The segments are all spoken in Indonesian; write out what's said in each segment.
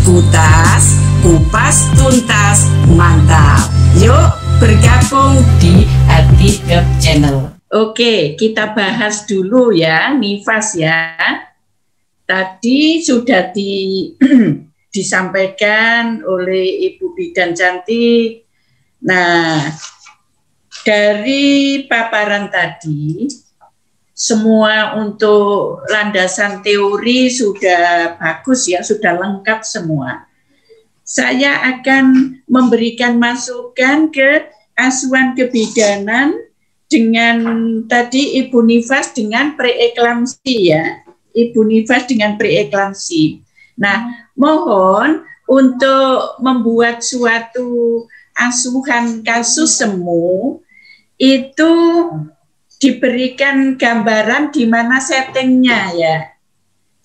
Kutas, kupas tuntas, mantap. Yuk bergabung di Hati Club Channel. Oke, kita bahas dulu ya, nifas ya. Tadi sudah disampaikan oleh Ibu Bidan Cantik. Nah, dari paparan tadi, semua untuk landasan teori sudah bagus ya, sudah lengkap semua. Saya akan memberikan masukan ke asuhan kebidanan dengan tadi Ibu Nifas dengan preeklamsi ya. Ibu Nifas dengan preeklamsi. Nah, mohon untuk membuat suatu asuhan kasus semu itu diberikan gambaran di mana settingnya ya.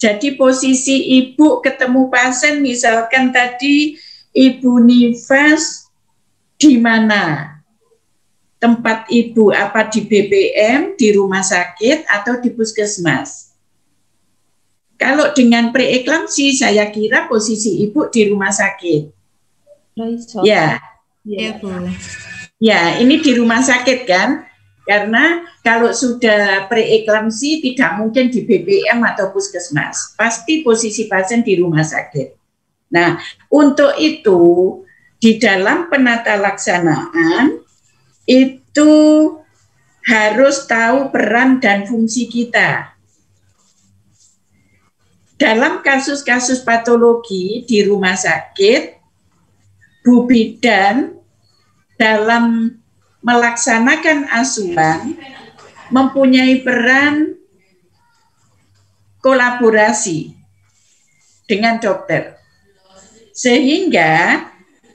Jadi posisi ibu ketemu pasien, misalkan tadi Ibu Nifas di mana? Tempat ibu apa di BPM, di rumah sakit atau di puskesmas? Kalau dengan preeklamsi saya kira posisi ibu di rumah sakit. Ya. Ya, Bu. Ya, ini di rumah sakit kan? Karena kalau sudah preeklamsi tidak mungkin di BPM atau puskesmas. Pasti posisi pasien di rumah sakit. Nah, untuk itu di dalam penata laksanaan itu harus tahu peran dan fungsi kita. Dalam kasus-kasus patologi di rumah sakit, Bu Bidan dalam melaksanakan asuhan mempunyai peran kolaborasi dengan dokter. Sehingga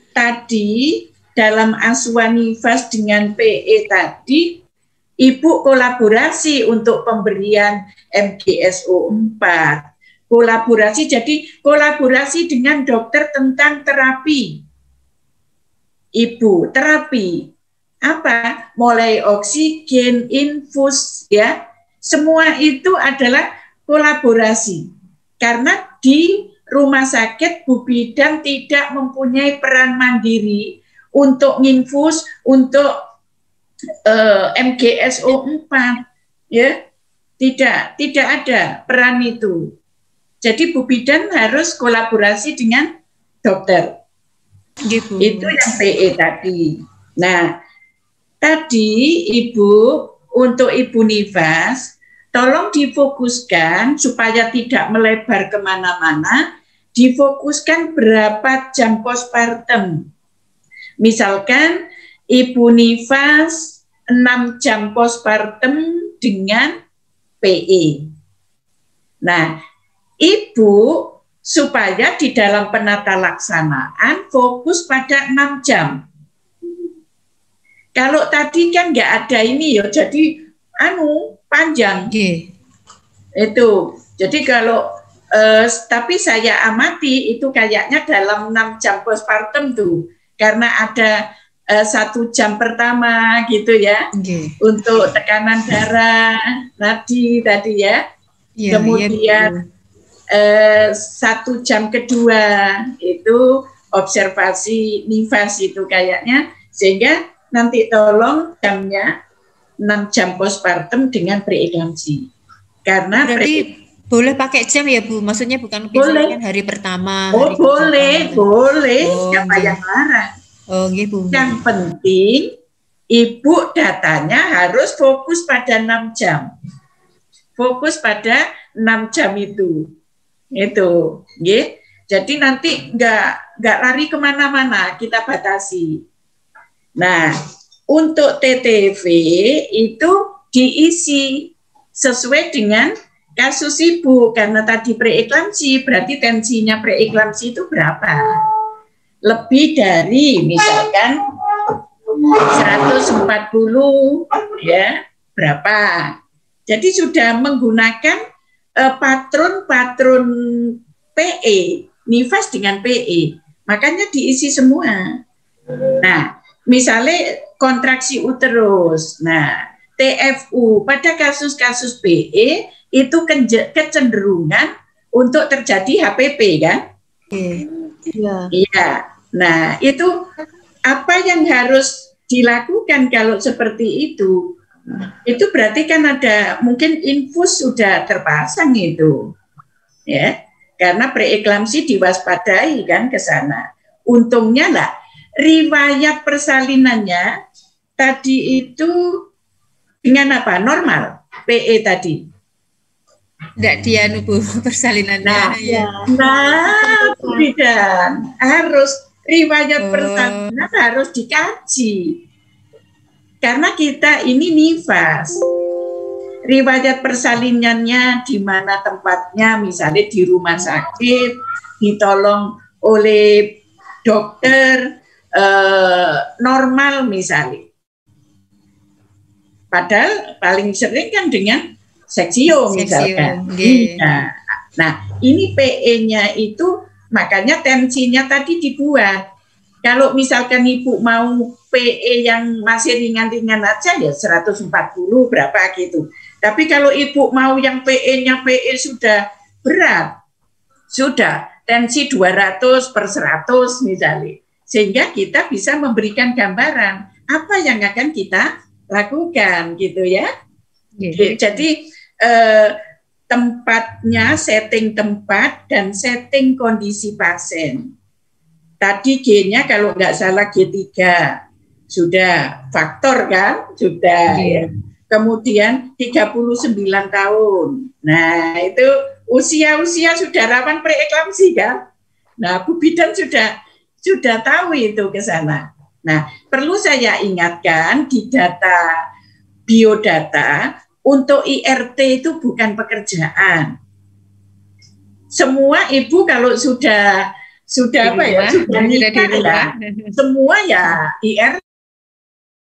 tadi dalam asuhan nifas dengan PE tadi, Ibu kolaborasi untuk pemberian MGSO 4. Kolaborasi, jadi kolaborasi dengan dokter tentang terapi. Ibu, terapi apa? Mulai oksigen, infus, ya. Semua itu adalah kolaborasi. Karena di rumah sakit Bu Bidan tidak mempunyai peran mandiri untuk infus, untuk MGSO 4, ya. Tidak ada peran itu. Jadi Bu Bidan harus kolaborasi dengan dokter. Gitu. Itu yang PE tadi. Nah, tadi Ibu, untuk Ibu Nifas, tolong difokuskan supaya tidak melebar kemana-mana, difokuskan berapa jam postpartum. Misalkan Ibu Nifas 6 jam postpartum dengan PE. Nah, Ibu supaya di dalam penata laksanaan fokus pada 6 jam. Kalau tadi kan nggak ada ini ya, jadi panjang. Itu. Jadi kalau tapi saya amati itu kayaknya dalam 6 jam postpartum tuh, karena ada 1 jam pertama gitu ya, untuk tekanan darah, nadi tadi ya, kemudian 1 jam kedua itu observasi nifas itu kayaknya, sehingga nanti tolong jamnya 6 jam postpartum dengan preeklamsi. Karena berarti boleh pakai jam ya Bu? Maksudnya bukan boleh. Hari pertama. Oh hari boleh. Siapa yang larang? Oh gitu. Yang penting Ibu datanya harus fokus pada 6 jam. Fokus pada 6 jam itu. Itu, ya. Jadi nanti nggak lari kemana-mana, kita batasi. Nah, untuk TTV itu diisi sesuai dengan kasus Ibu, karena tadi preeklamsi, berarti tensinya preeklamsi itu berapa? Lebih dari misalkan 140 ya, berapa? Jadi sudah menggunakan patron PE, nifas dengan PE, makanya diisi semua. Nah, misalnya kontraksi uterus, nah TFU pada kasus-kasus PE itu kecenderungan untuk terjadi HPP kan? Iya. Iya. Nah, itu apa yang harus dilakukan kalau seperti itu? Itu berarti kan ada mungkin infus sudah terpasang itu. Ya. Karena preeklamsi diwaspadai kan ke sana. Untungnya lah riwayat persalinannya tadi itu dengan apa? Normal, PE tadi. Enggak dia Bu persalinannya. Nah, Ya. Bu Bidan, harus riwayat persalinan harus dikaji. Karena kita ini nifas. Riwayat persalinannya di mana tempatnya, misalnya di rumah sakit, ditolong oleh dokter normal misalnya. Padahal paling sering kan dengan seksio misalkan. Nah, ini PE-nya itu makanya tensinya tadi dibuat. Kalau misalkan ibu mau PE yang masih ringan-ringan aja ya 140 berapa gitu. Tapi kalau ibu mau yang PE-nya PE sudah berat, sudah tensi 200/100 misalnya. Sehingga kita bisa memberikan gambaran apa yang akan kita lakukan gitu ya. Jadi tempatnya, setting tempat dan setting kondisi pasien. Tadi G-nya kalau nggak salah G3 sudah faktor kan, sudah ya. Kemudian 39 tahun. Nah, itu usia-usia sudah rawan preeklamsi kan. Nah, Bu Bidan sudah tahu itu ke sana. Nah, perlu saya ingatkan di data biodata untuk IRT itu bukan pekerjaan. Semua ibu kalau sudah apa ya, sudah nikah ya, semua ya IRT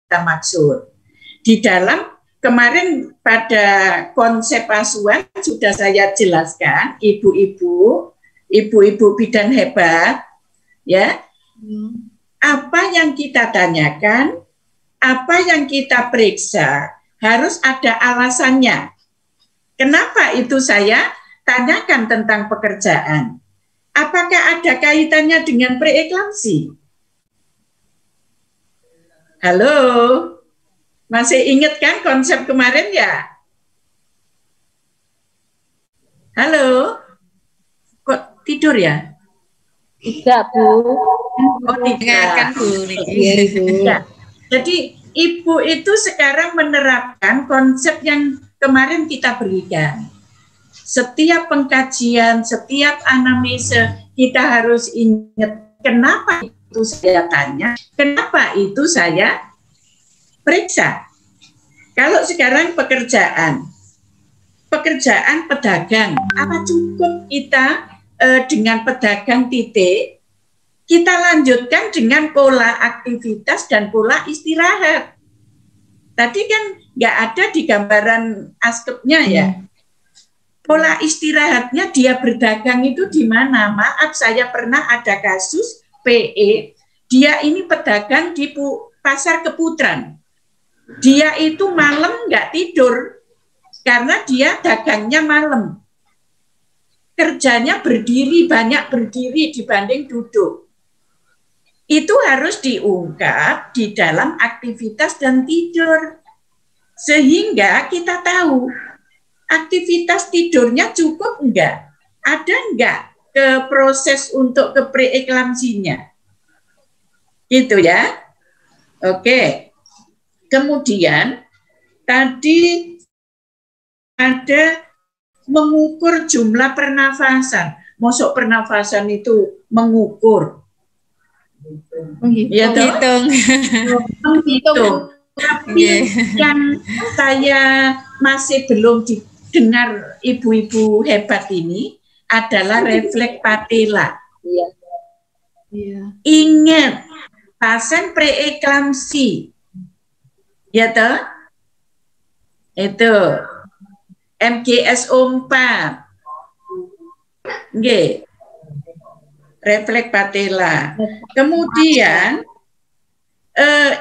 kita maksud. Di dalam kemarin pada konsep asuhan sudah saya jelaskan, ibu-ibu bidan hebat, ya. Apa yang kita tanyakan, apa yang kita periksa, harus ada alasannya. Kenapa itu saya tanyakan tentang pekerjaan? Apakah ada kaitannya dengan preeklamsi? Halo, masih ingat kan konsep kemarin ya? Halo, kok tidur ya? Tidak, Bu. Oh, tidak. Bu. Ya. Jadi ibu itu sekarang menerapkan konsep yang kemarin kita berikan. Setiap pengkajian, setiap anamnesa kita harus ingat kenapa itu saya tanya, kenapa itu saya periksa. Kalau sekarang pekerjaan pedagang, apa cukup kita dengan pedagang titik, kita lanjutkan dengan pola aktivitas dan pola istirahat. Tadi kan nggak ada di gambaran askepnya ya. Pola istirahatnya dia berdagang itu di mana? Maaf, saya pernah ada kasus PE, dia ini pedagang di Pasar Keputran. Dia itu malam nggak tidur karena dia dagangnya malam. Kerjanya berdiri, banyak berdiri dibanding duduk. Itu harus diungkap di dalam aktivitas dan tidur. Sehingga kita tahu aktivitas tidurnya cukup enggak? Ada enggak ke proses untuk ke preeklamsinya? Gitu ya. Oke. Kemudian tadi ada mengukur jumlah pernafasan. Masuk pernafasan itu mengukur. Menghitung. Tapi yang saya masih belum didengar ibu-ibu hebat ini adalah refleks patella. Ingat, pasien preeklamsi, ya toh? Itu MGSO 4. Nggih. Refleks patella. Kemudian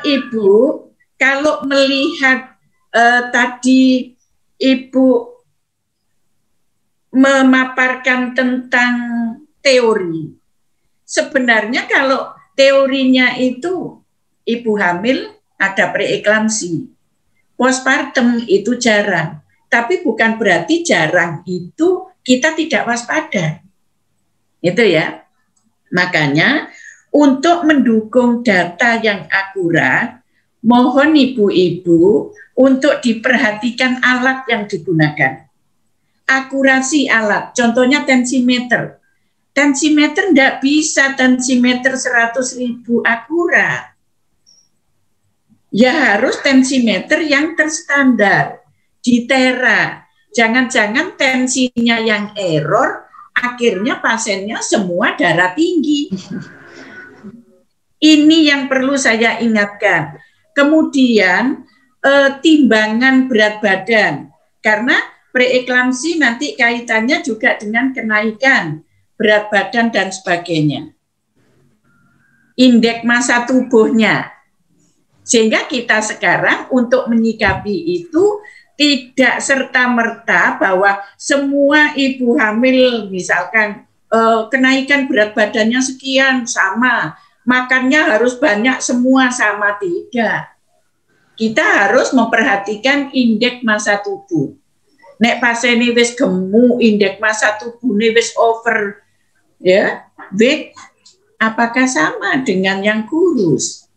Ibu kalau melihat tadi Ibu memaparkan tentang teori, sebenarnya kalau teorinya itu ibu hamil ada preeklamsi, postpartum itu jarang. Tapi bukan berarti jarang itu kita tidak waspada. Itu ya. Makanya untuk mendukung data yang akurat, mohon ibu-ibu untuk diperhatikan alat yang digunakan. Akurasi alat, contohnya tensimeter. Tensimeter tidak bisa tensimeter 100.000 akurat. Ya harus tensimeter yang terstandar, di tera. Jangan-jangan tensinya yang error, akhirnya pasiennya semua darah tinggi. Ini yang perlu saya ingatkan. Kemudian timbangan berat badan, karena preeklamsi nanti kaitannya juga dengan kenaikan berat badan dan sebagainya. Indeks massa tubuhnya. Sehingga kita sekarang untuk menyikapi itu tidak serta-merta bahwa semua ibu hamil misalkan kenaikan berat badannya sekian sama, makannya harus banyak semua sama, tidak. Kita harus memperhatikan indeks massa tubuh. Nek pasien ini wis gemuk, indeks massa tubuhnya wis over, ya, weight, apakah sama dengan yang kurus?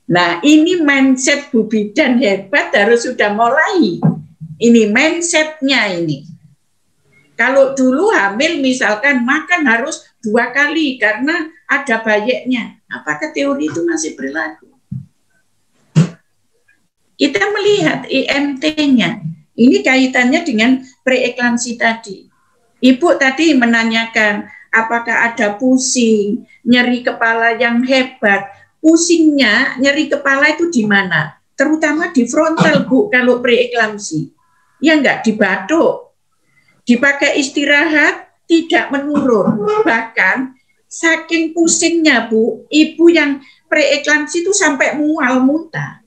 Nah, ini mindset Bu Bidan hebat harus sudah mulai. Ini mindsetnya ini. Kalau dulu hamil misalkan makan harus 2 kali karena ada bayeknya. Apakah teori itu masih berlaku? Kita melihat IMT-nya. Ini kaitannya dengan preeklamsi tadi. Ibu tadi menanyakan apakah ada pusing, nyeri kepala yang hebat. Pusingnya, nyeri kepala itu di mana? Terutama di frontal, Bu, kalau preeklamsi. Ya enggak, di batuk. Dipakai istirahat, tidak menurun. Bahkan, saking pusingnya, Bu, ibu yang preeklamsi itu sampai mual muntah.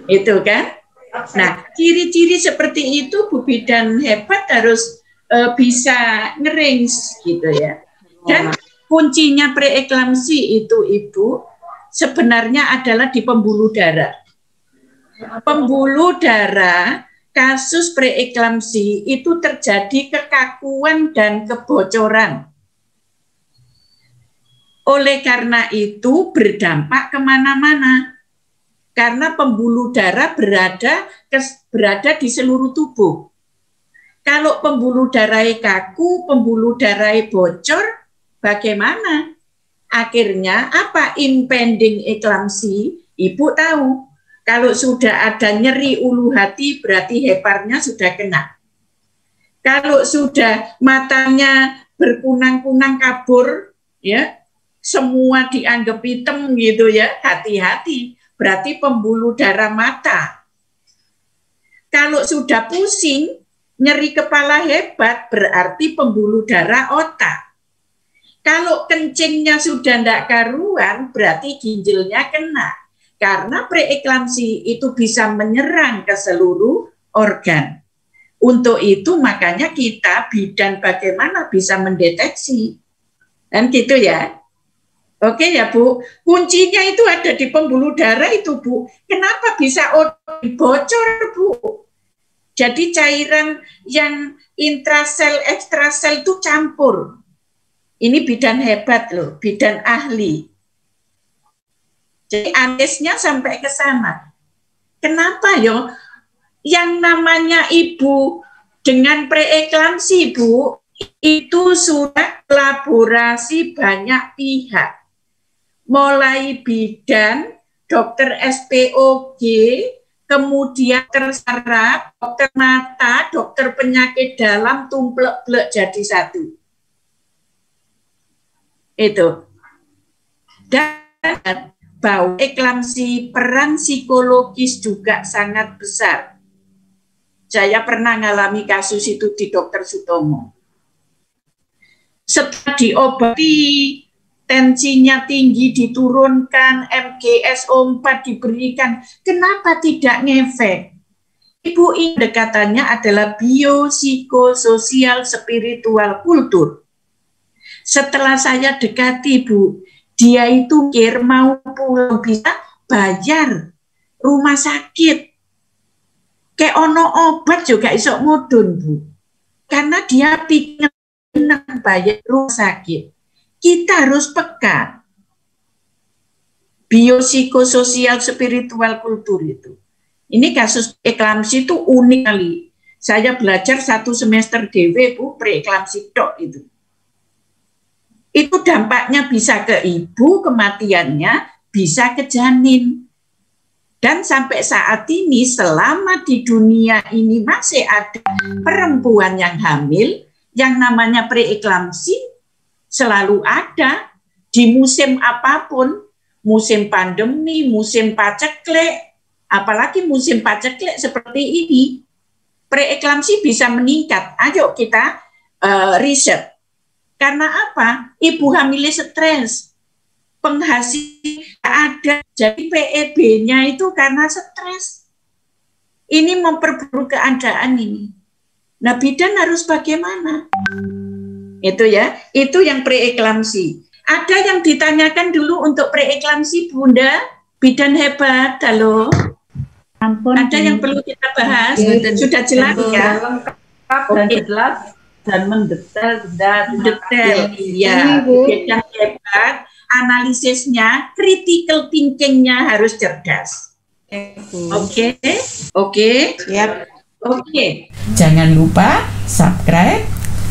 Itu kan? Nah, ciri-ciri seperti itu Bu Bidan hebat harus bisa ngerings gitu ya. Dan kuncinya preeklamsi itu Ibu sebenarnya adalah di pembuluh darah. Pembuluh darah kasus preeklamsi itu terjadi kekakuan dan kebocoran. Oleh karena itu berdampak kemana-mana. Karena pembuluh darah berada di seluruh tubuh. Kalau pembuluh darah kaku, pembuluh darah bocor, bagaimana? Akhirnya apa? Impending eklamsi, Ibu tahu. Kalau sudah ada nyeri ulu hati, berarti heparnya sudah kena. Kalau sudah matanya berkunang-kunang kabur, ya, semua dianggap hitam gitu ya, hati-hati. Berarti pembuluh darah mata. Kalau sudah pusing, nyeri kepala hebat, berarti pembuluh darah otak. Kalau kencingnya sudah tidak karuan, berarti ginjalnya kena. Karena preeklamsi itu bisa menyerang ke seluruh organ. Untuk itu makanya kita bidan bagaimana bisa mendeteksi. Dan gitu ya. Oke ya Bu, kuncinya itu ada di pembuluh darah itu Bu. Kenapa bisa bocor Bu? Jadi cairan yang intrasel, ekstrasel itu campur. Ini bidan hebat loh, bidan ahli. Jadi anesnya sampai ke sana. Kenapa yo? Yang namanya ibu dengan preeklamsi Bu, itu sudah kolaborasi banyak pihak. Mulai bidan, dokter SPOG, kemudian dokter saraf, dokter mata, dokter penyakit dalam, tumplek-plek jadi satu. Itu. Dan bahwa eklamsi peran psikologis juga sangat besar. Saya pernah mengalami kasus itu di Dr. Sutomo. Setelah diobati, tensinya tinggi diturunkan, MGSO4 diberikan, kenapa tidak ngefek? Ibu ini pendekatannya adalah biopsikososial spiritual kultur. Setelah saya dekati, Bu, dia itu mau pulang bisa bayar rumah sakit. Kayak ono obat juga isok mudun, Bu. Karena dia pikir bayar rumah sakit. Kita harus peka. Biopsikososial spiritual kultur itu. Ini kasus eklamsi itu unik kali. Saya belajar 1 semester DW, Bu, preeklamsi tok itu. Itu dampaknya bisa ke ibu, kematiannya bisa ke janin. Dan sampai saat ini selama di dunia ini masih ada perempuan yang hamil, yang namanya preeklamsi selalu ada di musim apapun, musim pandemi, musim paceklik, apalagi musim paceklik seperti ini, preeklamsi bisa meningkat. Ayo kita riset. Karena apa? Ibu hamilnya stres, penghasil ada, jadi PEB-nya itu karena stres. Ini memperburuk keadaan ini. Nah, bidan harus bagaimana? Itu ya, itu yang preeklamsi. Ada yang ditanyakan dulu untuk preeklamsi, Bunda? Bidan hebat, halo. Ampun, ada yang perlu kita bahas? Sudah jelas ya? Lengkap dan jelas dan mendetail, detail, iya. Bidan hebat, analisisnya, critical thinking-nya harus cerdas. Oke. Siap. Oke. Jangan lupa subscribe,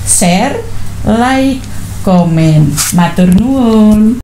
share, like, komen. Matur nuwun.